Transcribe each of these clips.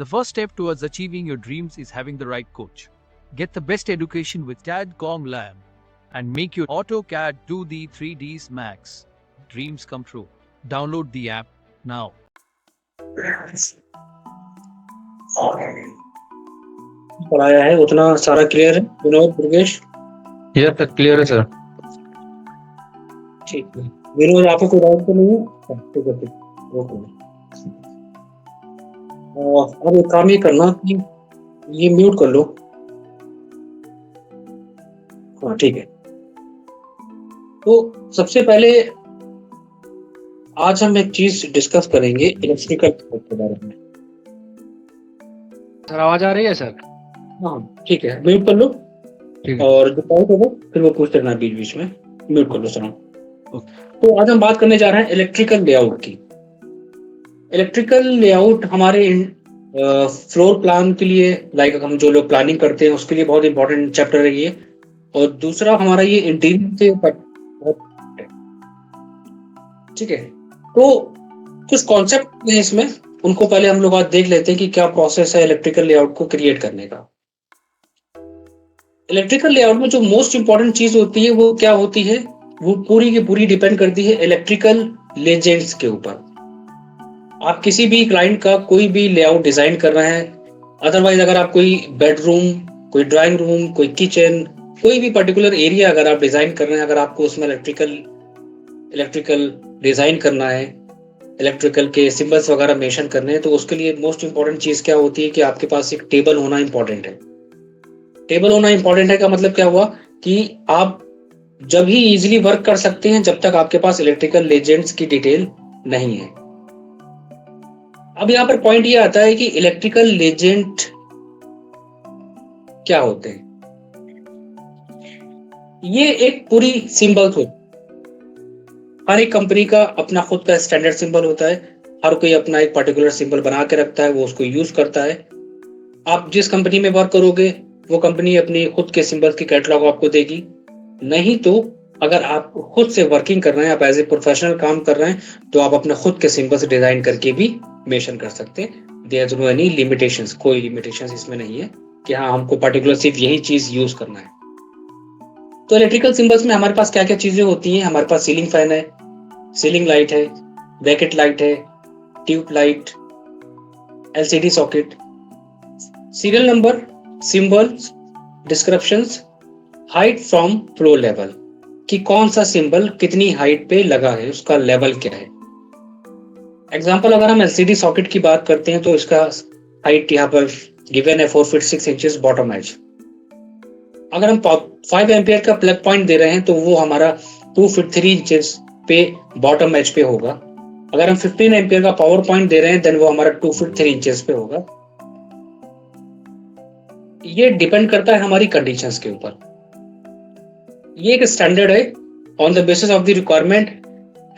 first step towards achieving your dreams is having the right coach. Get the best education with CAD.com Lab and make your AutoCAD do the 3Ds Max. Dreams come true. Download the app now. पढ़ाया है उतना सारा clear है Vinod Durgesh? Yes sir, clear है sir. ठीक है विनोद, आपको कोई डाउट तो नहीं है? ठीक है ठीक ओके। अब एक काम ये करना कि ये म्यूट कर लो। हाँ ठीक है। तो सबसे पहले आज हम एक चीज डिस्कस करेंगे इलेक्ट्रिकल के बारे में। सर आवाज आ रही है सर? हाँ ठीक है, म्यूट कर लो। ठीक है। और जो डाउट होगा फिर वो पूछते रहना बीच बीच में। म्यूट कर लो सर। तो आज हम बात करने जा रहे हैं इलेक्ट्रिकल लेआउट की। इलेक्ट्रिकल लेआउट हमारे फ्लोर प्लान के लिए, लाइक हम जो लोग प्लानिंग करते हैं उसके लिए बहुत इंपॉर्टेंट चैप्टर है ये। और दूसरा हमारा ये इंटीरियर से बहुत, ठीक है। तो कुछ कॉन्सेप्ट है इसमें, उनको पहले हम लोग आज देख लेते हैं कि क्या प्रोसेस है इलेक्ट्रिकल लेआउट को क्रिएट करने का। इलेक्ट्रिकल लेआउट में जो मोस्ट इंपॉर्टेंट चीज होती है वो क्या होती है, वो पूरी की पूरी डिपेंड करती है इलेक्ट्रिकल लेजेंड्स के ऊपर। आप किसी भी क्लाइंट का कोई भी लेआउट डिजाइन कर रहे हैं, अदरवाइज अगर आप कोई बेडरूम, कोई ड्राइंग रूम, कोई किचन, कोई भी पर्टिकुलर एरिया अगर आप डिजाइन कर रहे हैं, अगर आपको उसमें इलेक्ट्रिकल डिजाइन करना है, इलेक्ट्रिकल के सिंबल्स वगैरह मेंशन करने हैं, तो उसके लिए मोस्ट इंपॉर्टेंट चीज क्या होती है कि आपके पास एक टेबल होना इंपॉर्टेंट है। टेबल होना इंपॉर्टेंट है का मतलब क्या हुआ कि आप जब ही इजीली वर्क कर सकते हैं जब तक आपके पास इलेक्ट्रिकल लेजेंड्स की डिटेल नहीं है। अब यहां पर पॉइंट ये आता है कि इलेक्ट्रिकल लेजेंड क्या होते हैं। ये एक पूरी सिंबल होती, हर एक कंपनी का अपना खुद का स्टैंडर्ड सिंबल होता है, हर कोई अपना एक पर्टिकुलर सिंबल बना के रखता है, वो उसको यूज करता है। आप जिस कंपनी में वर्क करोगे वो कंपनी अपनी खुद के सिंबल की कैटलॉग आपको देगी। नहीं तो अगर आप खुद से वर्किंग कर रहे हैं, आप एज ए प्रोफेशनल काम कर रहे हैं, तो आप अपने खुद के सिंबल्स डिजाइन करके भी मेंशन कर सकते हैं। There is no any limitations, कोई लिमिटेशंस इसमें नहीं है कि हाँ हमको पर्टिकुलर सिर्फ यही चीज यूज करना है। तो इलेक्ट्रिकल सिंबल्स में हमारे पास क्या क्या चीजें होती हैं। हमारे पास सीलिंग फैन है, सीलिंग लाइट है, ब्रैकेट लाइट है, tube light, LCD socket, serial number, symbols, descriptions, height from floor level, कि कौन सा सिंबल कितनी हाइट पे लगा है, उसका लेवल क्या है। एग्जांपल अगर हम एलसीडी सॉकेट की बात करते हैं तो इसका हाइट यहाँ पर गिवन है 4 फीट 6 इंचेस बॉटम एज। अगर हम 5 एम्पियर का प्लग पॉइंट दे रहे हैं तो वो हमारा 2 फीट 3 इंचेस पे बॉटम एज पे होगा। अगर हम 15 एम्पियर का पावर पॉइंट दे रहे हैं देन वो हमारा 2 फीट 3 इंचेस पे होगा। ये डिपेंड करता है हमारी कंडीशंस के ऊपर। ये एक स्टैंडर्ड है, on the basis of the requirement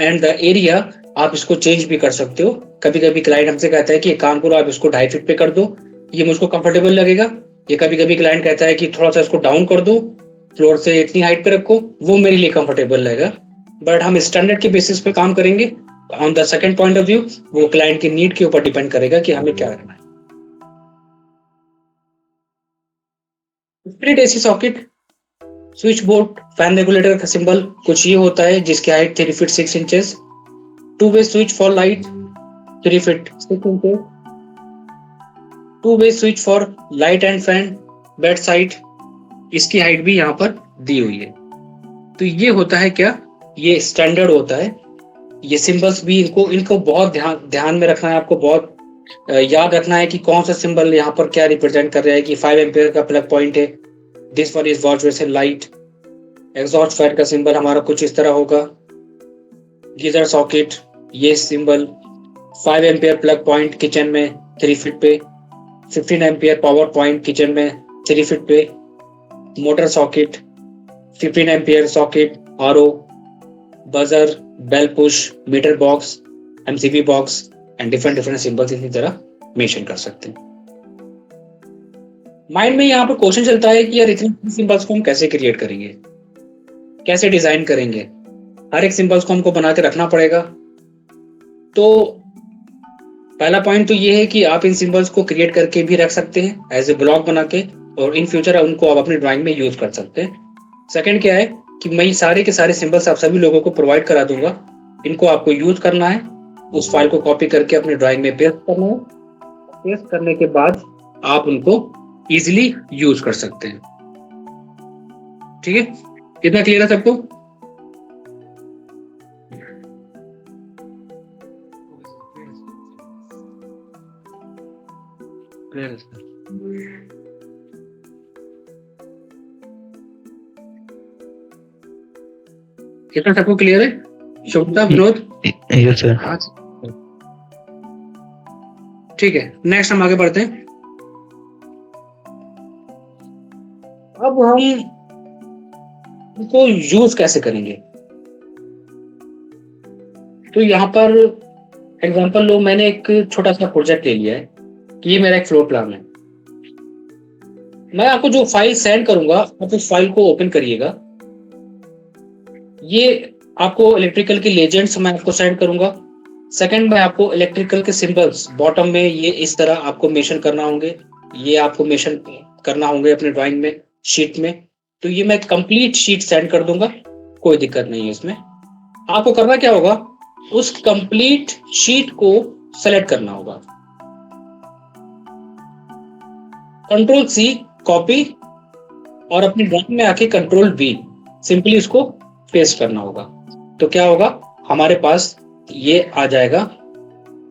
and the area आप इसको चेंज भी कर सकते हो। कभी कभी क्लाइंट हमसे कहता है कि एक काम करो आप इसको 2.5 फीट पे कर दो, ये मुझको कंफर्टेबल लगेगा। ये कभी कभी क्लाइंट कहता है कि थोड़ा सा इसको डाउन कर दो, फ्लोर से इतनी हाइट पे रखो, वो मेरे लिए कंफर्टेबल लगेगा। बट हम स्टैंडर्ड के बेसिस पे काम करेंगे। On the second point of view वो क्लाइंट की नीड के ऊपर डिपेंड करेगा कि हमें क्या करना है। Split AC socket, switch board, fan regulator का सिंबल कुछ ये होता है जिसकी height 3 feet 6 inches, 2 way switch for light 3 feet 6 inches, 2 way switch for light and fan bed side, इसकी हाइट भी यहाँ पर दी हुई है। तो ये होता है क्या, ये स्टैंडर्ड होता है। ये सिंबल्स भी इनको बहुत ध्यान में रखना है, आपको बहुत याद रखना है कि कौन सा सिंबल यहाँ पर क्या रिप्रेजेंट कर रहा है। कि 5 एम्पियर का प्लग पॉइंट है, this one is watch vessel light. Exhaust fan का सिंबल हमारा कुछ इस तरह होगा। गीजर सॉकेट, ये symbol 5 ampere plug point kitchen में 3 फीट पे, 15 एम्पियर पावर पॉइंट किचन में 3 फीट पे, motor socket, 15 ampere socket, RO, buzzer, bell push, meter box, MCB box and different symbols इसी तरह मेंशन कर सकते हैं। माइंड में यहाँ पर क्वेश्चन चलता है कि यार इतने सिंबल्स को हम कैसे क्रिएट करेंगे, कैसे डिजाइन करेंगे, हर एक सिंबल्स को हमको बना के रखना पड़ेगा। तो पहला पॉइंट तो ये है कि आप इन सिंबल्स को क्रिएट करके भी रख सकते हैं एज ए ब्लॉक बना के, और इन फ्यूचर उनको आप अपनी ड्राइंग में यूज कर सकते हैं। सेकंड क्या है कि मैं सारे के सारे सिंबल्स आप सभी लोगों को प्रोवाइड करा दूंगा, इनको आपको यूज करना है, उस फाइल को कॉपी करके अपनी ड्राइंग में पेस्ट करना है। पेस्ट करने के बाद आप उनको इजीली यूज कर सकते हैं। ठीक है, कितना क्लियर है सबको? क्लियर है सर। कितना सबको क्लियर है? शुभता, विनोद? Yes sir. ठीक है, नेक्स्ट हम आगे बढ़ते हैं। अब हम इसको यूज कैसे करेंगे? तो यहाँ पर एग्जांपल लो, मैंने एक छोटा सा प्रोजेक्ट ले लिया है कि ये मेरा एक फ्लोर प्लान है। मैं आपको जो फाइल सेंड करूंगा आप उस फाइल को ओपन करिएगा। ये आपको इलेक्ट्रिकल की लेजेंड्स मैं आपको सेंड करूंगा। सेकंड में आपको इलेक्ट्रिकल के सिंबल्स बॉटम में ये इस तरह आपको मेंशन करना होंगे, ये आपको मेंशन करना होंगे अपने ड्राइंग में, शीट में। तो ये मैं कंप्लीट शीट सेंड कर दूंगा, कोई दिक्कत नहीं है इसमें। आपको करना क्या होगा, उस कंप्लीट शीट को सेलेक्ट करना होगा, कंट्रोल सी कॉपी, और अपनी ड्राइंग में आके कंट्रोल V सिंपली उसको पेस्ट करना होगा। तो क्या होगा, हमारे पास ये आ जाएगा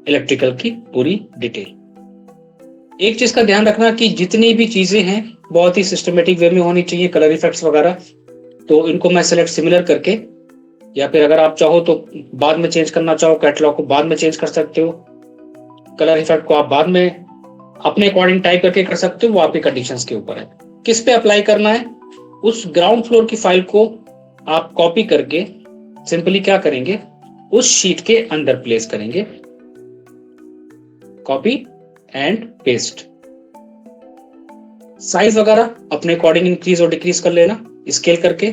इलेक्ट्रिकल की पूरी डिटेल। एक चीज का ध्यान रखना कि जितनी भी चीजें हैं बहुत ही सिस्टमेटिक वे में होनी चाहिए, कलर इफेक्ट्स वगैरह। तो इनको मैं सेलेक्ट सिमिलर करके, या फिर अगर आप चाहो तो बाद में चेंज करना चाहो, कैटलॉग को बाद में चेंज कर सकते हो, कलर इफेक्ट को आप बाद में अपने अकॉर्डिंग टाइप करके कर सकते हो, वो आपकी कंडीशंस के ऊपर है। किस पे अप्लाई करना है, उस ग्राउंड फ्लोर की फाइल को आप कॉपी करके सिंपली क्या करेंगे, उस शीट के अंदर प्लेस करेंगे, कॉपी एंड पेस्ट। साइज वगैरह अपने अकॉर्डिंग इंक्रीज और डिक्रीज कर लेना स्केल करके,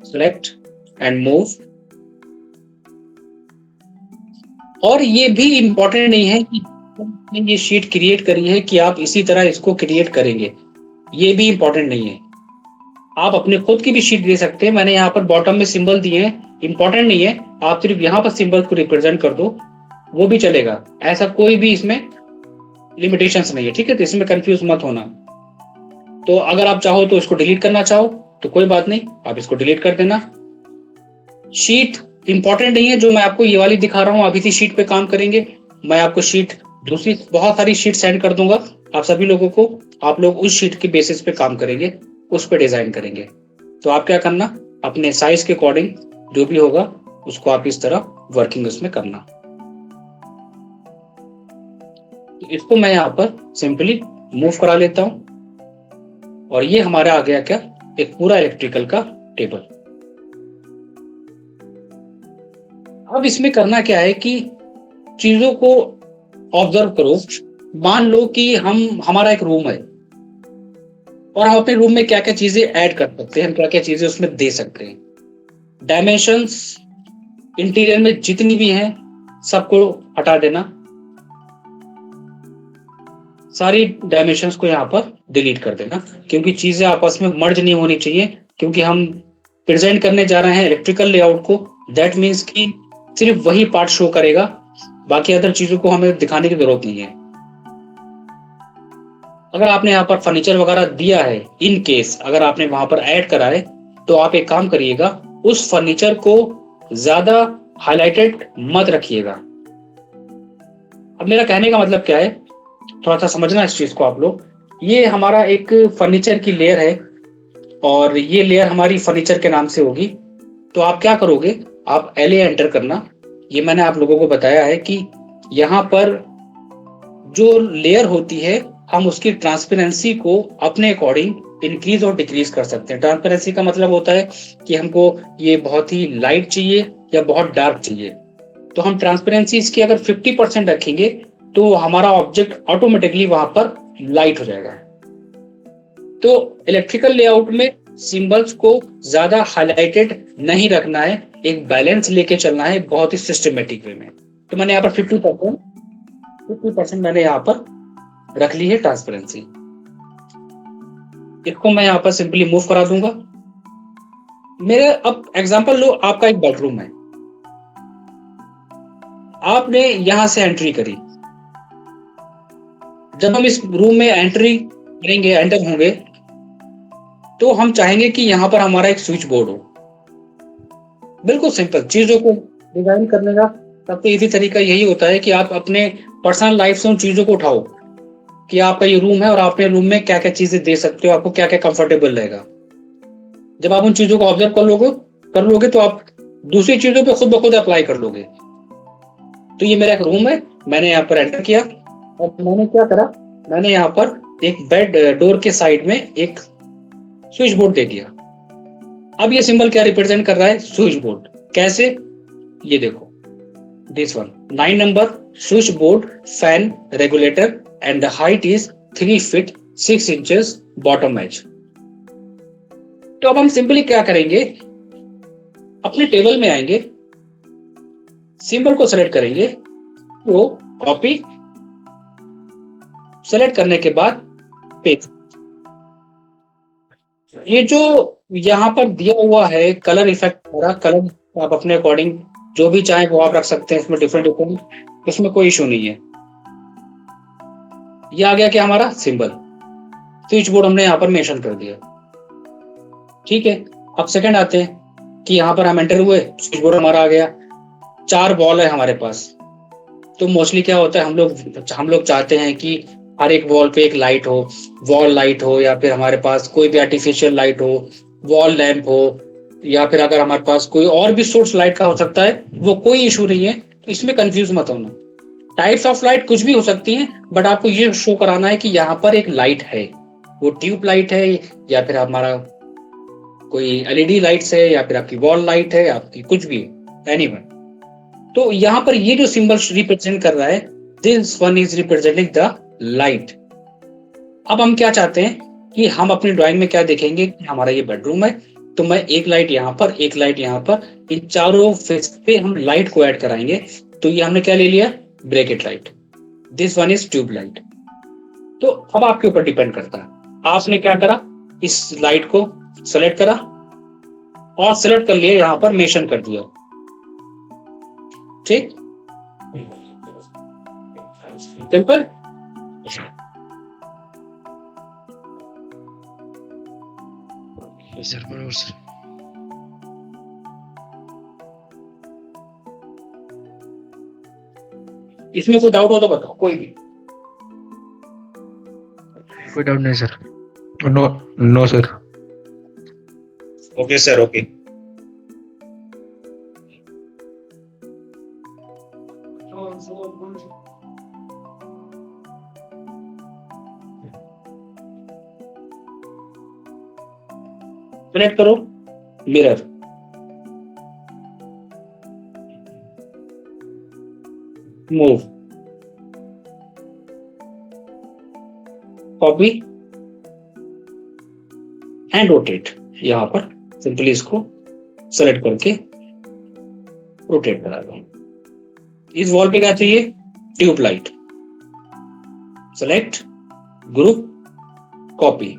सेलेक्ट एंड मूव। और ये भी इंपॉर्टेंट नहीं है कि ये शीट क्रिएट करी है कि आप इसी तरह इसको क्रिएट करेंगे, ये भी इंपॉर्टेंट नहीं है। आप अपने खुद की भी शीट दे सकते हैं। मैंने यहाँ पर बॉटम में सिंबल दिए हैं, इंपॉर्टेंट नहीं है, आप सिर्फ यहाँ पर सिंबल को रिप्रेजेंट कर दो, वो भी चलेगा। ऐसा कोई भी इसमें लिमिटेशंस नहीं है, ठीक है? तो इसमें कंफ्यूज मत होना। तो अगर आप चाहो तो इसको डिलीट करना चाहो तो कोई बात नहीं, आप इसको डिलीट कर देना। शीट इंपॉर्टेंट नहीं है, जो मैं आपको ये वाली दिखा रहा हूँ आप इसी शीट पे काम करेंगे। मैं आपको शीट दूसरी बहुत सारी शीट सेंड कर दूंगा आप सभी लोगों को, आप लोग उस शीट के बेसिस पे काम करेंगे, उस पे डिजाइन करेंगे। तो आप क्या करना, अपने साइज के अकॉर्डिंग जो भी होगा उसको आप इस तरह वर्किंग उसमें करना। तो इसको मैं यहाँ पर सिंपली मूव करा लेता हूं, और ये हमारा आ गया क्या, एक पूरा इलेक्ट्रिकल का टेबल। अब इसमें करना क्या है कि चीजों को ऑब्जर्व करो। मान लो कि हमारा एक रूम है और हम अपने रूम में क्या क्या चीजें ऐड कर सकते हैं, हम क्या क्या चीजें उसमें दे सकते हैं। डायमेंशंस इंटीरियर में जितनी भी हैं सबको हटा देना, सारी डायमेंशंस को यहाँ पर डिलीट कर देना, क्योंकि चीजें आपस में मर्ज नहीं होनी चाहिए। क्योंकि हम प्रेजेंट करने जा रहे हैं इलेक्ट्रिकल लेआउट को, दैट मीन्स कि सिर्फ वही पार्ट शो करेगा, बाकी अदर चीजों को हमें दिखाने की जरूरत नहीं है। अगर आपने यहाँ पर फर्नीचर वगैरह दिया है, इन केस अगर आपने वहां पर ऐड करा है, तो आप एक काम करिएगा, उस फर्नीचर को ज्यादा हाईलाइटेड मत रखिएगा। अब मेरा कहने का मतलब क्या है, थोड़ा सा समझना इस चीज को आप लोग। ये हमारा एक फर्नीचर की लेयर है और ये लेयर हमारी फर्नीचर के नाम से होगी। तो आप क्या करोगे, आप LA एंटर करना। ये मैंने आप लोगों को बताया है कि यहाँ पर जो लेयर होती है हम उसकी ट्रांसपेरेंसी को अपने अकॉर्डिंग इंक्रीज और डिक्रीज कर सकते हैं। ट्रांसपेरेंसी का मतलब होता है कि हमको ये बहुत ही लाइट चाहिए या बहुत डार्क चाहिए। तो हम ट्रांसपेरेंसी इसकी अगर 50% रखेंगे तो हमारा ऑब्जेक्ट ऑटोमेटिकली वहां पर लाइट हो जाएगा। तो इलेक्ट्रिकल लेआउट में सिंबल्स को ज्यादा हाईलाइटेड नहीं रखना है, एक बैलेंस लेके चलना है बहुत ही सिस्टमेटिक वे में। तो मैंने यहाँ पर 50% मैंने यहाँ पर रख ली है ट्रांसपेरेंसी। इसको मैं यहाँ पर सिंपली मूव करा दूंगा। मेरे अब एग्जांपल लो, आपका एक बेडरूम है, आपने यहां से एंट्री करी। जब हम इस रूम में एंट्री करेंगे, एंटर होंगे, तो हम चाहेंगे कि यहां पर हमारा एक स्विच बोर्ड हो। बिल्कुल सिंपल चीजों को डिजाइन करने का सबसे इजी तरीका यही होता है कि आप अपने पर्सनल लाइफ से उन चीजों को उठाओ कि आपका ये रूम है और आप अपने रूम में क्या क्या चीजें दे सकते हो, आपको क्या क्या कंफर्टेबल रहेगा। जब आप उन चीजों को ऑब्जर्व कर लोगे तो आप दूसरी चीजों पे खुद ब खुद अप्लाई कर लोगे। तो ये मेरा एक रूम है, मैंने यहाँ पर एंटर किया और मैंने क्या करा, मैंने यहाँ पर एक बेड डोर के साइड में एक स्विच बोर्ड दे दिया। अब ये सिंबल क्या रिप्रेजेंट कर रहा है? Switch board. कैसे? ये देखो, this one 9 number switch board fan regulator and the height is 3 feet 6 inches bottom edge. तो अब हम सिंपली क्या करेंगे, अपने टेबल में आएंगे, सिंबल को सेलेक्ट करेंगे, तो कॉपी, सेलेक्ट करने के बाद पेस्ट। ये जो यहाँ पर दिया हुआ है कलर इफेक्ट, कलर आप अपने अकॉर्डिंग जो भी चाहें वो आप रख सकते हैं, इसमें डिफरेंट, इसमें कोई इशू नहीं है। ये आ गया क्या हमारा सिंबल, स्विच बोर्ड हमने यहाँ पर मेंशन कर दिया। ठीक है, अब सेकंड आते हैं कि यहाँ पर हम एंटर हुए, स्विच बोर्ड हमारा आ गया। 4 वॉल है हमारे पास, तो मोस्टली क्या होता है, हम लोग चाहते हैं कि हर एक वॉल पे एक लाइट हो, वॉल लाइट हो, या फिर हमारे पास कोई भी आर्टिफिशियल लाइट हो, वॉल लैंप हो, या फिर अगर हमारे पास कोई और भी सोर्स लाइट का हो सकता है, वो कोई इशू नहीं है। तो इसमें कंफ्यूज मत होना, टाइप्स ऑफ लाइट कुछ भी हो सकती हैं, बट आपको ये शो कराना है कि यहाँ पर एक लाइट है, वो ट्यूब लाइट है या फिर हमारा कोई एलईडी लाइट्स है या फिर आपकी वॉल लाइट है, आपकी कुछ भी है, एनीवन। तो यहाँ पर ये जो सिंबल रिप्रेजेंट कर रहा है, this one is representing the light. अब हम क्या चाहते हैं कि हम अपनी ड्राइंग में क्या देखेंगे कि हमारा ये बेडरूम है, तो मैं एक लाइट यहाँ पर, एक लाइट यहाँ पर, इन चारों फेस पे हम लाइट को ऐड कराएंगे। तो ये हमने क्या ले लिया, bracket light, this one is tube light. तो अब आपके ऊपर डिपेंड करता है, आपने क्या करा, इस लाइट को सेलेक्ट करा और सेलेक्ट कर लिया, यहां पर मेंशन कर दिया। ठीक, सिंपल। सर बराबर सर। इसमें कोई डाउट हो तो बताओ, कोई भी। कोई डाउट नहीं sir. No no sir. Okay sir, okay. Select करो mirror, move, copy and rotate. यहां पर सिंपली इसको सेलेक्ट करके रोटेट करा दो। इस वॉल पे क्या चाहिए, tube light, select, group, copy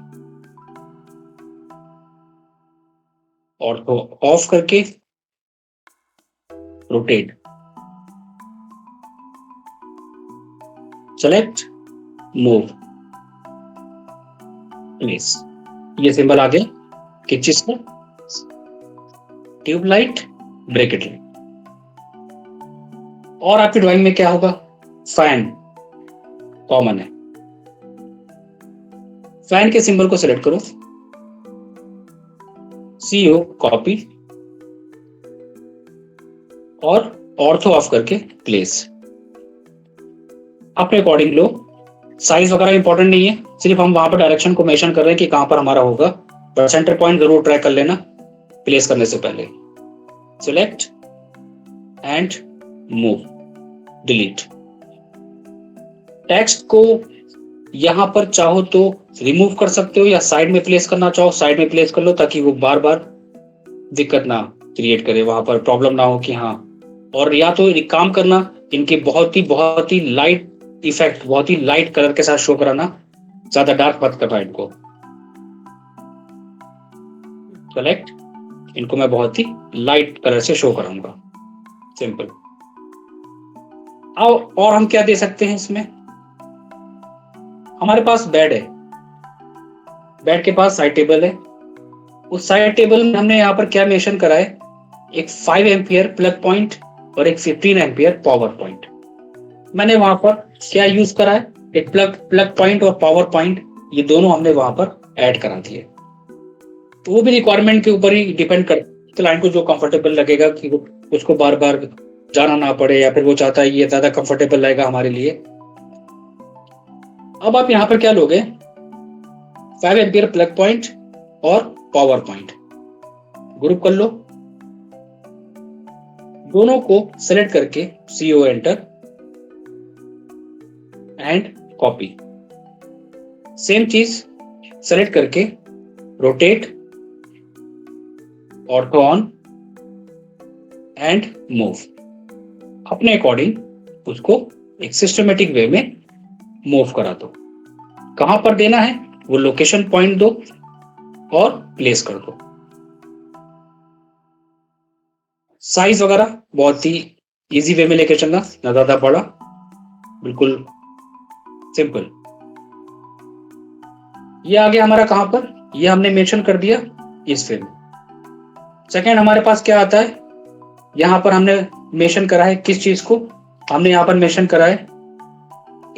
और तो ऑफ करके रोटेट, सेलेक्ट, मूव, प्लेस। ये सिंबल आ गया किस चीज का, ट्यूब लाइट, ब्रैकेट लाइट। और आपकी ड्राइंग में क्या होगा, फैन कॉमन है, फैन के सिंबल को सिलेक्ट करो, CO कॉपी और ऑर्थो ऑफ करके प्लेस। अपने अकॉर्डिंग लो, साइज वगैरह इंपॉर्टेंट नहीं है, सिर्फ हम वहां पर डायरेक्शन को मेंशन कर रहे हैं कि कहां पर हमारा होगा। पर सेंटर पॉइंट जरूर ट्रैक कर लेना प्लेस करने से पहले। Select and move, delete. Text को यहां पर चाहो तो रिमूव कर सकते हो या साइड में प्लेस करना चाहो साइड में प्लेस कर लो, ताकि वो बार बार दिक्कत ना क्रिएट करे, वहां पर प्रॉब्लम ना हो कि हाँ। और या तो एक काम करना, इनके बहुत ही लाइट इफेक्ट, बहुत ही लाइट कलर के साथ शो कराना, ज्यादा डार्क मत करना इनको। सेलेक्ट, इनको मैं बहुत ही लाइट कलर से शो कराऊंगा, सिंपल। अब और हम क्या दे सकते हैं इसमें, हमारे पास बेड है, बेड के पास साइड टेबल है, उस साइड टेबल में हमने यहाँ पर क्या मेंशन करा है, एक 5 एम्पियर प्लग पॉइंट और एक 15 एम्पियर पावर पॉइंट। मैंने वहां पर क्या यूज करा है, एक प्लग पॉइंट और पावर पॉइंट, ये दोनों हमने वहां पर ऐड करा दिए। तो वो भी रिक्वायरमेंट के ऊपर ही डिपेंड करता है, क्लाइंट को जो कंफर्टेबल लगेगा कि उसको बार बार जाना ना पड़े, या फिर वो चाहता है ये ज्यादा कंफर्टेबल रहेगा हमारे लिए। अब आप यहाँ पर क्या लोगे, 5 एम्पियर प्लग पॉइंट और पावर पॉइंट ग्रुप कर लो, दोनों को सेलेक्ट करके CO enter and copy. Same चीज सेलेक्ट करके rotate, ortho on and move, अपने अकॉर्डिंग उसको एक सिस्टमेटिक वे में मूव करा दो। कहां पर देना है वो लोकेशन पॉइंट दो और प्लेस कर दो। साइज वगैरह बहुत ही इजी वे में लेके चलना, ना ज्यादा बड़ा, बिल्कुल सिंपल। ये आ गया हमारा कहां पर, ये हमने मेंशन कर दिया इस वे में। सेकेंड हमारे पास क्या आता है, यहां पर हमने मेंशन करा है किस चीज को, हमने यहां पर मेंशन करा है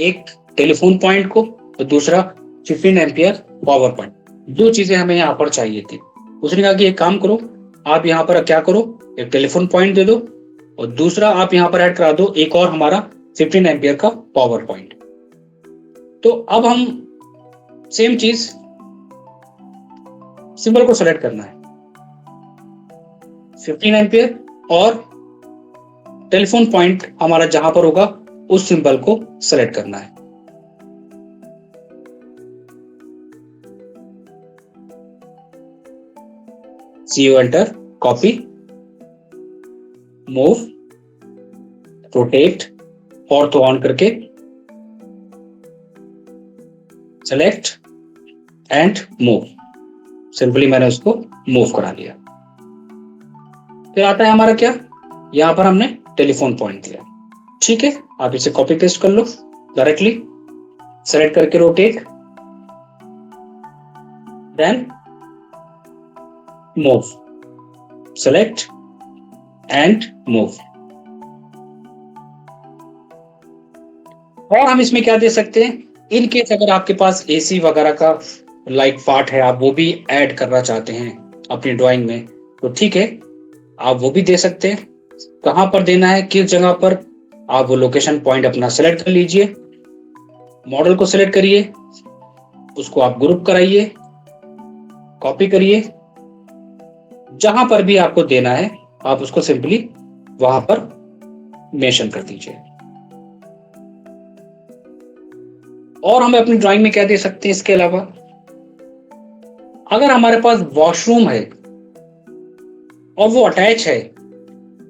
एक टेलीफोन पॉइंट को और दूसरा 15 एम्पियर पावर पॉइंट। दो चीजें हमें यहां पर चाहिए थी। उसने कहा कि एक काम करो, आप यहां पर क्या करो, एक टेलीफोन पॉइंट दे दो और दूसरा आप यहां पर ऐड करा दो एक और हमारा 15 एम्पियर का पावर पॉइंट। तो अब हम सेम चीज सिंबल को सेलेक्ट करना है, 15 एम्पियर और टेलीफोन पॉइंट हमारा जहां पर होगा उस सिंबल को सेलेक्ट करना है। CO enter, copy, move, rotate, ortho on करके सेलेक्ट एंड मूव। सिंपली मैंने उसको मूव करा लिया। फिर आता है हमारा क्या, यहां पर हमने टेलीफोन पॉइंट दिया, ठीक है। आप इसे कॉपी पेस्ट कर लो डायरेक्टली, सेलेक्ट करके rotate, then move, select and move. और हम इसमें क्या दे सकते हैं, इन केस अगर आपके पास AC वगैरह का लाइक पार्ट है, आप वो भी ऐड करना चाहते हैं अपनी ड्राइंग में, तो ठीक है, आप वो भी दे सकते हैं। कहां पर देना है, किस जगह पर, आप वो लोकेशन पॉइंट अपना सेलेक्ट कर लीजिए, मॉडल को सेलेक्ट करिए, उसको आप ग्रुप कराइए, कॉपी करिए, जहां पर भी आपको देना है आप उसको सिंपली वहां पर मेंशन कर दीजिए। और हमें अपनी ड्राइंग में क्या दे सकते हैं इसके अलावा, अगर हमारे पास वॉशरूम है और वो अटैच है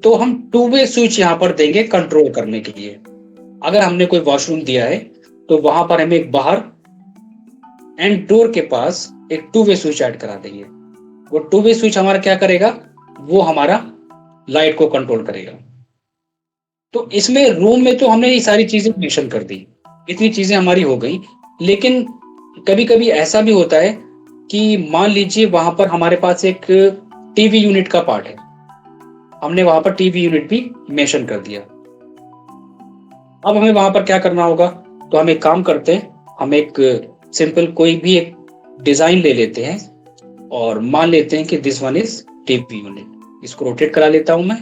तो हम 2 वे स्विच यहां पर देंगे कंट्रोल करने के लिए। अगर हमने कोई वॉशरूम दिया है तो वहां पर हमें एक बाहर एंड डोर के पास एक 2 वे स्विच ऐड करा देंगे। वो 2 वे स्विच हमारा क्या करेगा, वो हमारा लाइट को कंट्रोल करेगा। तो इसमें रूम में तो हमने ये सारी चीजें मेंशन कर दी, इतनी चीजें हमारी हो गई। लेकिन कभी कभी ऐसा भी होता है कि मान लीजिए वहां पर हमारे पास एक टीवी यूनिट का पार्ट है, हमने वहां पर टीवी यूनिट भी मेंशन कर दिया। अब हमें वहां पर क्या करना होगा, तो हम एक काम करते हैं, हम एक सिंपल कोई भी एक डिजाइन ले लेते हैं और मान लेते हैं कि this one is TV unit. इसको रोटेट करा लेता हूं मैं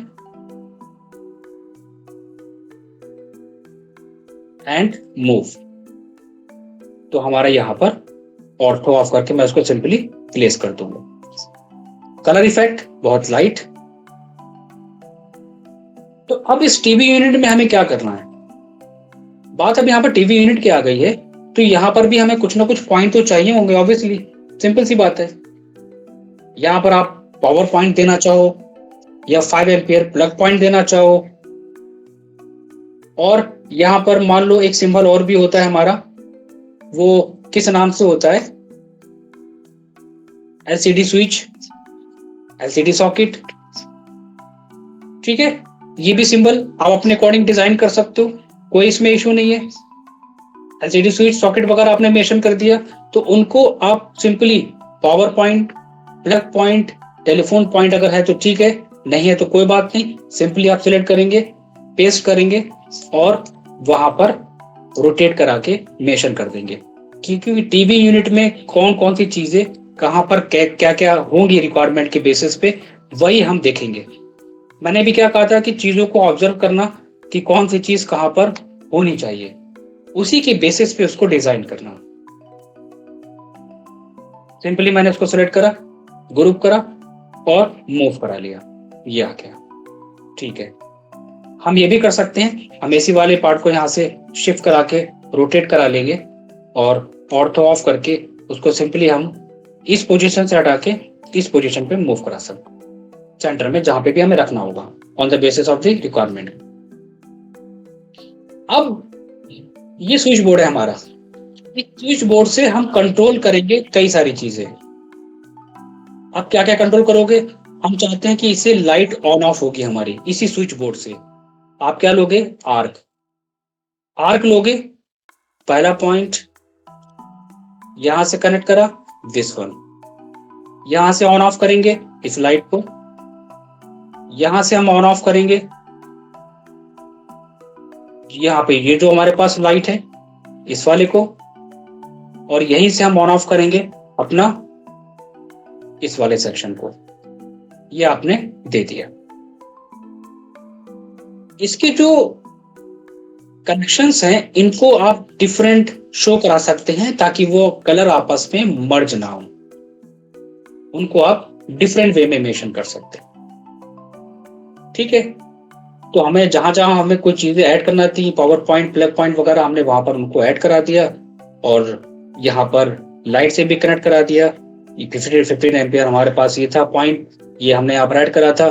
एंड मूव। तो हमारा यहां पर ऑर्थो ऑफ करके मैं उसको सिंपली प्लेस कर दूंगा। कलर इफेक्ट बहुत लाइट। तो अब इस टीवी यूनिट में हमें क्या करना है, बात अब यहां पर टीवी यूनिट की आ गई है, तो यहां पर भी हमें कुछ ना कुछ पॉइंट तो चाहिए होंगे ऑब्वियसली, सिंपल सी बात है। यहां पर आप पावर पॉइंट देना चाहो या 5 एम्पियर प्लग पॉइंट देना चाहो, और यहां पर मान लो एक सिंबल और भी होता है हमारा, वो किस नाम से होता है, एलसीडी स्विच, एलसीडी सॉकेट। ठीक है, ये भी सिंबल आप अपने अकॉर्डिंग डिजाइन कर सकते हो, कोई इसमें इशू नहीं है। एलसीडी स्विच, सॉकेट वगैरह आपने मेंशन कर दिया, तो उनको आप simply power point, plug point, telephone point अगर है तो ठीक है, नहीं है तो कोई बात नहीं, सिंपली आप सिलेक्ट करेंगे, पेस्ट करेंगे और वहां पर रोटेट करा के मेंशन कर देंगे। क्योंकि टीवी यूनिट में कौन कौन सी चीजें कहां पर क्या क्या होंगी रिक्वायरमेंट के बेसिस पे, वही हम देखेंगे। मैंने भी क्या कहा था कि चीजों को ऑब्जर्व करना कि कौन सी चीज कहां पर होनी चाहिए, उसी के बेसिस पे उसको डिजाइन करना। सिंपली मैंने उसको सिलेक्ट करा, ग्रुप करा और मूव करा लिया, ये आ गया। ठीक है, हम ये भी कर सकते हैं, हम एसी वाले पार्ट को यहाँ से शिफ्ट करा के रोटेट करा लेंगे और ऑर्थो ऑफ करके उसको सिंपली हम इस पोजीशन से हटा के इस पोजीशन पे मूव करा सकते, सेंटर में जहां पे भी हमें रखना होगा, on the basis of the requirement. अब ये स्विच बोर्ड है हमारा, इस स्विच बोर्ड से हम कंट्रोल करेंगे कई सारी चीजें। आप क्या क्या कंट्रोल करोगे, हम चाहते हैं कि इससे लाइट ऑन ऑफ होगी हमारी इसी स्विच बोर्ड से। आप क्या लोगे, आर्क, आर्क लोगे, पहला पॉइंट यहां से कनेक्ट करा, दिस वन, यहां से ऑन ऑफ करेंगे इस लाइट को, यहां से हम ऑन ऑफ करेंगे यहां पे ये जो हमारे पास लाइट है इस वाले को, और यहीं से हम ऑन ऑफ करेंगे अपना इस वाले सेक्शन को। ये आपने दे दिया। इसके जो कनेक्शंस हैं इनको आप डिफरेंट शो करा सकते हैं ताकि वो कलर आपस में मर्ज ना हो, उनको आप डिफरेंट वे में मेंशन कर सकते हैं। ठीक है, तो हमें जहां जहां हमें कोई चीजें ऐड करना थी, पावर पॉइंट, प्लग पॉइंट वगैरह, हमने वहां पर उनको ऐड करा दिया और यहाँ पर लाइट से भी कनेक्ट करा दिया। 15 एम्पियर हमारे पास ये था पॉइंट, ये हमने यहाँ पर ऐड करा था,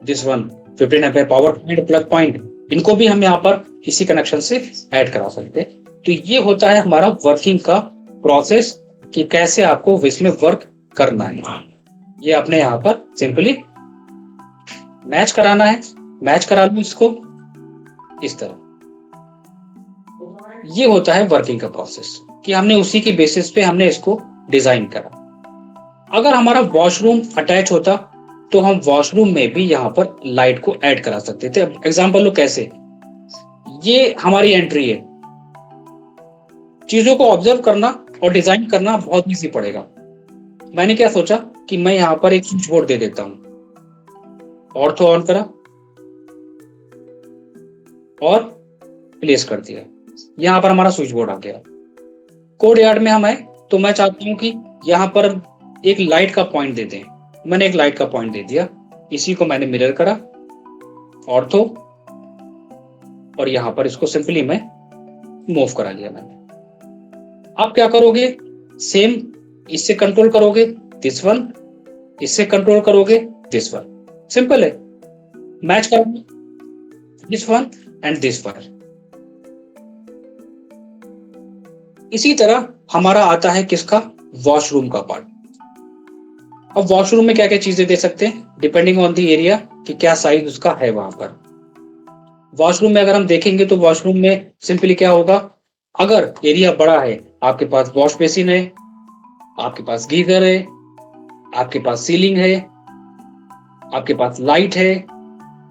this one 15 ampere power point, plug point, इनको भी हम यहाँ पर इसी कनेक्शन से ऐड करा सकते हैं। तो ये होता है हमारा वर्किंग का प्रोसेस कि कैसे आपको इसमें वर्क करना है। ये आपने यहाँ पर सिंपली मैच कराना है, मैच करा लो इसको इस तरह। ये होता है वर्किंग का प्रोसेस कि हमने उसी के बेसिस पे हमने इसको डिजाइन करा। अगर हमारा वॉशरूम अटैच होता तो हम वॉशरूम में भी यहाँ पर लाइट को ऐड करा सकते थे। एग्जांपल लो कैसे, ये हमारी एंट्री है, चीजों को ऑब्जर्व करना और डिजाइन करना बहुत इजी पड़ेगा। मैंने क्या सोचा कि मैं यहाँ पर एक स्विच बोर्ड दे देता हूं, ऑर्थो ऑन करा और प्लेस कर दिया, यहां पर हमारा स्विच बोर्ड आ गया। कोड यार्ड में हम आए तो मैं चाहता हूं कि यहां पर एक लाइट का पॉइंट दे दें, मैंने एक लाइट का पॉइंट दे दिया, इसी को मैंने मिरर करा, ऑर्थो, और यहां पर इसको सिंपली मैं मूव करा लिया मैंने। आप क्या करोगे, सेम इससे कंट्रोल करोगे दिस वन, इससे कंट्रोल करोगे दिस वन, सिंपल है, मैच करोगे this one and this one. इसी तरह हमारा आता है किसका, वॉशरूम का पार्ट। अब वॉशरूम में क्या क्या चीजें दे सकते हैं डिपेंडिंग ऑन द एरिया कि क्या साइज उसका है। वहां पर वॉशरूम में अगर हम देखेंगे तो वॉशरूम में सिंपली क्या होगा, अगर एरिया बड़ा है, आपके पास वॉश बेसिन है, आपके पास गीजर है, आपके पास सीलिंग है, आपके पास लाइट है,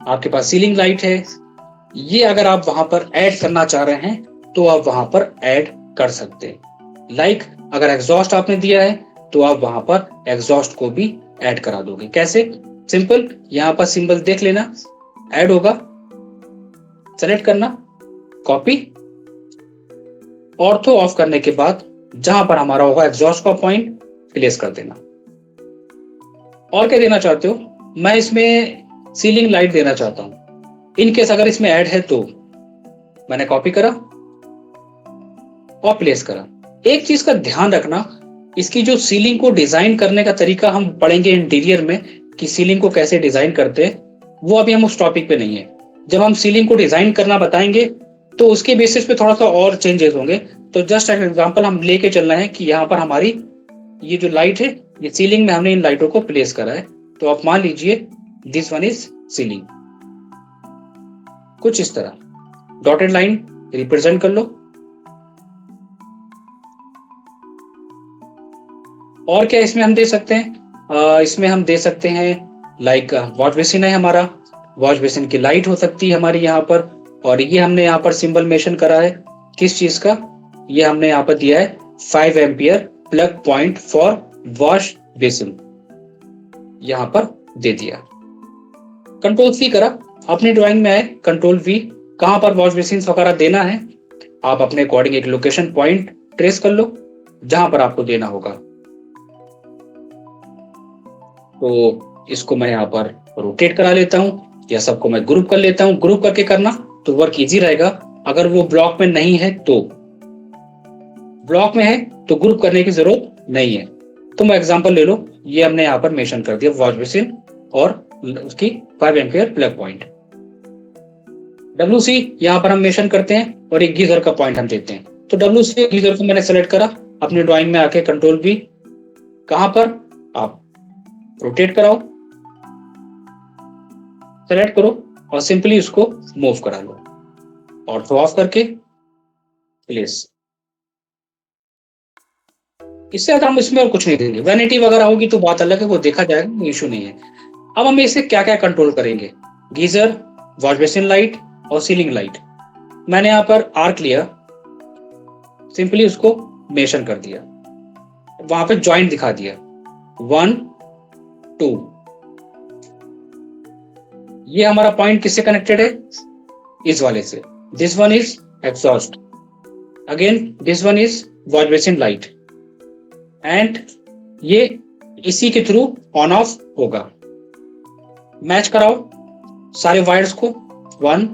आपके पास सीलिंग लाइट है, ये अगर आप वहां पर ऐड करना चाह रहे हैं तो आप वहां पर ऐड कर सकते हैं। लाइक अगर एग्जॉस्ट आपने दिया है तो आप वहां पर एग्जॉस्ट को भी ऐड करा दोगे। कैसे, सिंपल, यहां पर सिंबल देख लेना, ऐड होगा, सेलेक्ट करना, कॉपी, ऑर्थो ऑफ करने के बाद जहां पर हमारा होगा एग्जॉस्ट का पॉइंट, प्लेस कर देना। और क्या देना चाहते हो, मैं इसमें सीलिंग लाइट देना चाहता हूं, इनकेस अगर इसमें ऐड है तो मैंने कॉपी करा और प्लेस करा। एक चीज का ध्यान रखना, इसकी जो सीलिंग को डिजाइन करने का तरीका हम पढ़ेंगे इंटीरियर में, कि सीलिंग को कैसे डिजाइन करते हैं, वो अभी हम उस टॉपिक पे नहीं है। जब हम सीलिंग को डिजाइन करना बताएंगे तो उसके बेसिस पे थोड़ा सा और चेंजेस होंगे। तो जस्ट एन एग्जांपल हम लेके चल रहे हैं कि यहाँ पर हमारी ये जो लाइट है, ये सीलिंग में हमने इन लाइटों को प्लेस करा है। तो आप मान लीजिए दिस वन इज सीलिंग, कुछ इस तरह डॉटेड लाइन रिप्रेजेंट कर लो। और क्या इसमें हम दे सकते हैं? इसमें हम दे सकते हैं लाइक वॉश बेसिन है हमारा, वॉश बेसिन की लाइट हो सकती है हमारी यहाँ पर। और ये हमने यहाँ पर सिंबल मेंशन करा है किस चीज का, ये हमने यहाँ पर दिया है 5 ampere plug point for wash basin, यहाँ पर दे दिया। कंट्रोल वी करा, अपनी ड्राइंग में आए कंट्रोल वी, कहां पर वॉश बेसिन वगैरह देना है आप अपने अकॉर्डिंग एक लोकेशन पॉइंट ट्रेस कर लो जहां पर आपको देना होगा। तो इसको मैं यहाँ पर रोटेट करा लेता हूं, या सबको मैं ग्रुप कर लेता हूं। ग्रुप करके करना तो वर्क इजी रहेगा। अगर वो ब्लॉक में नहीं है तो, ब्लॉक में है तो ग्रुप करने की जरूरत नहीं है। तो मैं एग्जांपल ले लो, ये हमने यहाँ पर मेंशन कर दिया वॉश बेसिन और उसकी 5 एम्पियर प्लग पॉइंट। WC यहाँ पर हम मेंशन करते हैं और एक गीजर का पॉइंट हम देते हैं। तो WC गीजर को मैंने सेलेक्ट करा, अपनी ड्राइंग में आके कंट्रोल V, कहां पर आप रोटेट कराओ, सेलेक्ट करो और सिंपली उसको मूव करा लो और थ्रो ऑफ करके प्लेस। इससे ज्यादा हम इसमें और कुछ नहीं देंगे। वैनिटी वगैरह होगी तो बात अलग है, वो देखा जाएगा, इशू नहीं है। अब हम इसे क्या क्या कंट्रोल करेंगे, गीजर, वॉश बेसिन लाइट और सीलिंग लाइट। मैंने यहां पर आर्क लिया, सिंपली उसको मेंशन कर दिया, वहां पे जॉइंट दिखा दिया 1 2। ये हमारा पॉइंट किससे कनेक्टेड है, इस वाले से। This one is exhaust, again this one is wash basin light, and ये इसी के थ्रू ऑन ऑफ होगा। मैच कराओ सारे वायर्स को 1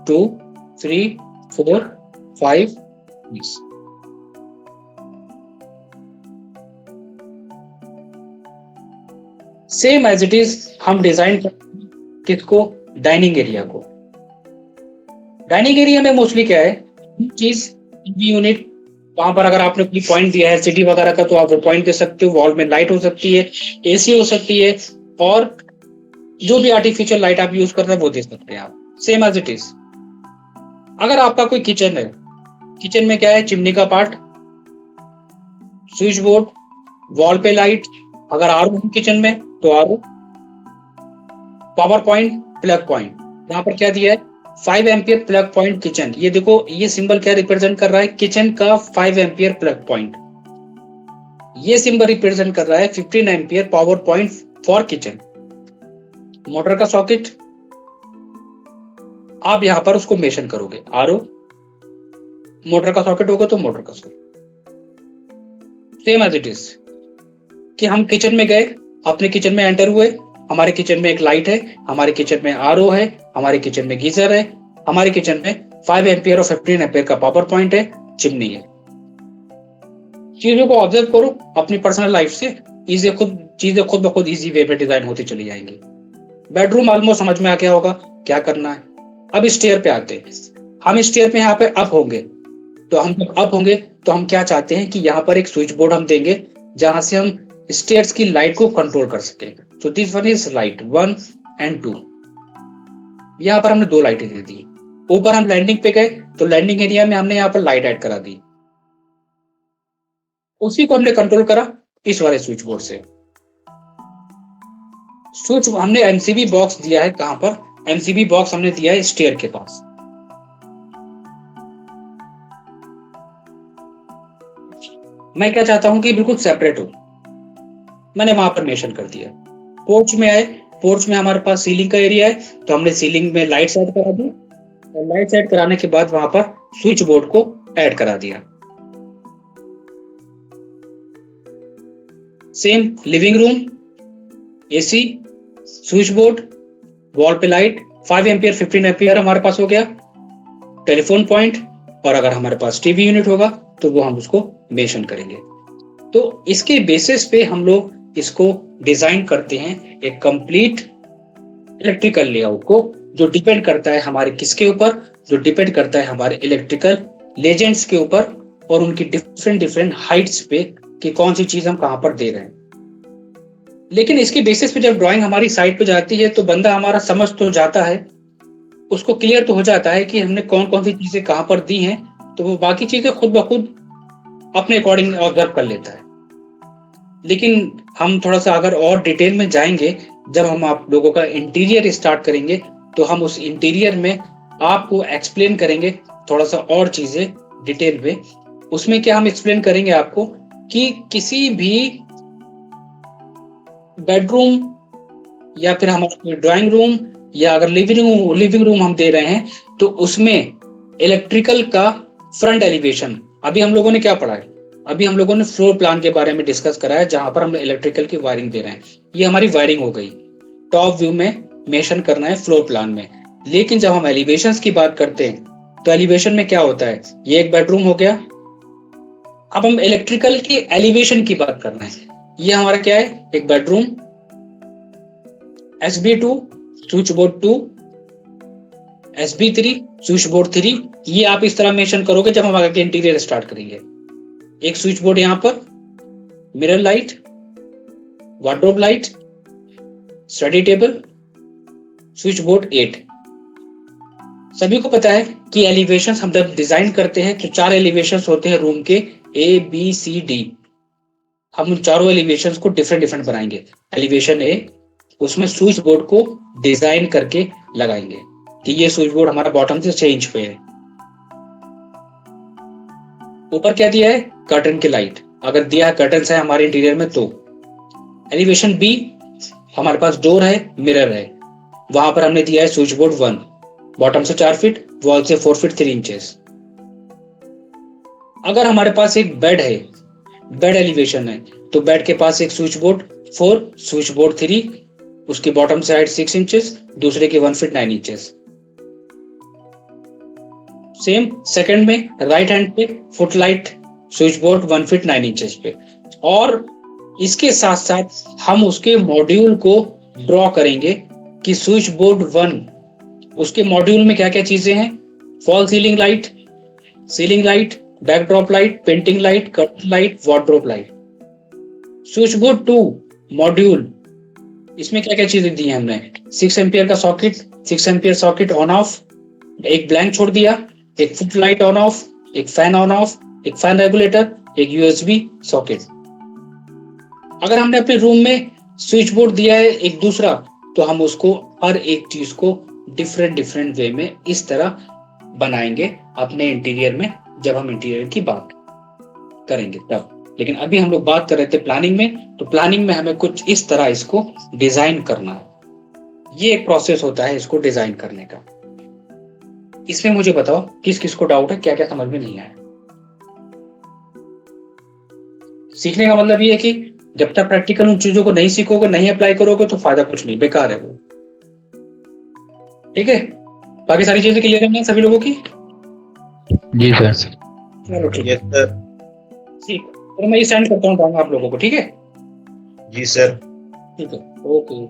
2 3 4 5 6। सेम एज इट इज हम डिजाइन किसको, डाइनिंग एरिया को। डाइनिंग एरिया में मोस्टली क्या है चीज, टीवी यूनिट, वहां पर अगर आपने कोई पॉइंट दिया है सिटी वगैरह का तो आप वो पॉइंट दे सकते हो। वॉल में लाइट हो सकती है, एसी हो सकती है, और जो भी आर्टिफिशियल लाइट आप यूज कर रहे हैं वो दे सकते हैं आप, सेम एज इट इज। अगर आपका कोई किचन है, किचन में क्या है, चिमनी का पार्ट, स्विच बोर्ड, वॉल पे लाइट, अगर आर किचन में तो आर, पावर पॉइंट, प्लग पॉइंट। यहाँ पर क्या दिया है 5 एम्पियर प्लग पॉइंट किचन। ये देखो ये सिंबल क्या रिप्रेजेंट कर रहा है, किचन का 5 एम्पियर प्लग पॉइंट। ये सिंबल रिप्रेजेंट कर रहा है 15 ampere power point for kitchen. Motor का सॉकेट आप यहां पर उसको मेंशन करोगे, आरओ, मोटर का सॉकेट होगा तो मोटर का socket, same as it is. कि हम किचन में गए, अपने किचन में एंटर हुए, हमारे किचन में एक लाइट है, हमारे किचन में आरओ है, हमारे किचन में गीजर है, हमारे किचन में 5 एम्पियर और 15 एम्पियर का पावर पॉइंट है, चिमनी है। चीजों को ऑब्जर्व करो अपनी पर्सनल लाइफ से, चीजें खुद ब खुद इजी वे में डिजाइन होती चली जाएंगी। बेडरूम ऑलमोस्ट समझ में आ गया होगा क्या करना है। अब स्टेयर पे आते हैं, हम स्टेयर पे यहाँ पे अप होंगे, तो हम जब अप होंगे तो हम क्या चाहते हैं कि यहाँ पर एक स्विच बोर्ड हम देंगे जहां से हम स्टेयर्स की लाइट को कंट्रोल कर सके। तो this one is light 1 and 2। यहाँ पर हमने 2 लाइटें दे दी। ऊपर हम लैंडिंग पे गए तो लैंडिंग एरिया में हमने यहाँ पर लाइट ऐड करा दी, उसी को हमने कंट्रोल करा इस वाले स्विच बोर्ड से। स्विच हमने एमसीबी बॉक्स दिया है, कहां पर, एमसीबी बॉक्स हमने दिया है स्टेयर के पास। मैं क्या चाहता हूं कि बिल्कुल सेपरेट हो, मैंने वहां पर मेंशन कर दिया। पोर्च में आए, पोर्च में हमारे पास सीलिंग का एरिया है तो हमने सीलिंग में लाइट ऐड करा दी, और लाइट ऐड कराने के बाद वहां पर स्विच बोर्ड को ऐड करा दिया। Same living room, AC, switch board, wall पे लाइट, 5 एम्पियर 15 एम्पियर हमारे पास हो गया। टेलीफोन पॉइंट, और अगर हमारे पास टीवी यूनिट होगा तो वो हम उसको मेंशन करेंगे। तो इसके बेसिस पे हम लोग इसको डिजाइन करते हैं एक कंप्लीट इलेक्ट्रिकल लेआउट को, जो डिपेंड करता है हमारे किसके ऊपर, जो डिपेंड करता है हमारे इलेक्ट्रिकल लेजेंड्स के ऊपर और उनकी डिफरेंट डिफरेंट हाइट्स पे कि कौन सी चीज हम कहां पर दे रहे हैं। लेकिन इसके बेसिस पे जब ड्राइंग हमारी साइट पे जाती है तो बंदा हमारा समझ तो जाता है, उसको क्लियर तो हो जाता है कि हमने कौन कौन सी चीजें कहां पर दी हैं, तो वो बाकी चीजें खुद ब खुद अपने अकॉर्डिंग ऑब्जर्व कर लेता है। लेकिन हम थोड़ा सा अगर और डिटेल में जाएंगे, जब हम आप लोगों का इंटीरियर स्टार्ट करेंगे तो हम उस इंटीरियर में आपको एक्सप्लेन करेंगे थोड़ा सा और चीजें डिटेल में। उसमें क्या हम एक्सप्लेन करेंगे आपको कि किसी भी बेडरूम या फिर हमारा ड्राइंग रूम या अगर लिविंग रूम हम दे रहे हैं तो उसमें इलेक्ट्रिकल का फ्रंट एलिवेशन, अभी हम लोगों ने क्या पढ़ा है, अभी हम लोगों ने फ्लोर प्लान के बारे में डिस्कस करा है जहां पर हम इलेक्ट्रिकल की वायरिंग दे रहे हैं। ये हमारी वायरिंग हो गई, टॉप व्यू में मेंशन करना है फ्लोर प्लान में। लेकिन जब हम एलिवेशंस की बात करते हैं तो एलिवेशन में क्या होता है, ये एक बेडरूम हो गया, अब हम इलेक्ट्रिकल की एलिवेशन की बात करना है। ये हमारा क्या है, एक bedroom, SB2 switch board 2, SB3 switch board 3, ये आप इस तरह मेंशन करोगे जब हम आगे इंटीरियर स्टार्ट करेंगे। एक स्विच बोर्ड यहां पर, mirror light, wardrobe light, study table, switch board 8। सभी को पता है कि एलिवेशंस हम जब डिजाइन करते हैं तो 4 एलिवेशंस होते हैं रूम के, ABCD। हम उन चारों एलिवेशंस को डिफरेंट बनाएंगे। एलिवेशन A, उसमें स्विच बोर्ड को डिजाइन करके लगाएंगे कि ये स्विच बोर्ड हमारा बॉटम से 6 इंच पे है। ऊपर क्या दिया है, कर्टन की लाइट, अगर दिया है कर्टन है हमारे इंटीरियर में तो। एलिवेशन B, हमारे पास डोर है, मिरर है, वहां पर हमने दिया है स्विच बोर्ड 1, बॉटम से 4 फीट, वॉल से 4 फीट 3 इंचेस। अगर हमारे पास एक बेड है, बेड एलिवेशन है, तो बेड के पास एक स्विच बोर्ड 4, स्विच बोर्ड 3, उसकी बॉटम से हाइट 6 इंचेस, दूसरे की 1 फीट 9 इंचेस। सेम सेकंड में राइट हैंड पे foot light, switch board 1 feet 9 inches पे। और इसके साथ साथ हम उसके मॉड्यूल को ड्रॉ करेंगे कि स्विच बोर्ड 1, उसके मॉड्यूल में क्या क्या चीजें हैं, fall ceiling light, backdrop light, painting light, curtain light, wardrobe light. Switch board 2 module, इसमें क्या क्या चीजें दी हैं हमने, 6 एम्पियर का socket, 6 ampere socket on off, एक ब्लैंक छोड़ दिया, एक फुट लाइट ऑन ऑफ, एक फैन ऑन ऑफ, एक फैन रेगुलेटर, एक USB सॉकेट। अगर हमने अपने रूम में स्विच बोर्ड दिया है एक दूसरा, तो हम उसको हर एक चीज को डिफरेंट वे में इस तरह बनाएंगे अपने इंटीरियर में, जब हम इंटीरियर की बात करेंगे तब। लेकिन अभी हम लोग बात कर रहे थे प्लानिंग में, तो प्लानिंग में हमें कुछ इस तरह इसको डिजाइन करना है। ये एक प्रोसेस होता है इसको डिजाइन करने का। इसमें मुझे बताओ किस किस को डाउट है, क्या क्या समझ में नहीं आया। सीखने का मतलब ये है कि जब तक प्रैक्टिकल उन चीजों को नहीं सीखोगे, नहीं अप्लाई करोगे तो फायदा कुछ नहीं, बेकार है वो। ठीक है, बाकी सारी चीजें क्लियर है सभी लोगों की? जी सर। चलो ठीक है सर, ठीक है, तो मैं ये सेंड करता हूँ आप लोगों को। ठीक है जी सर। ठीक है, ओके।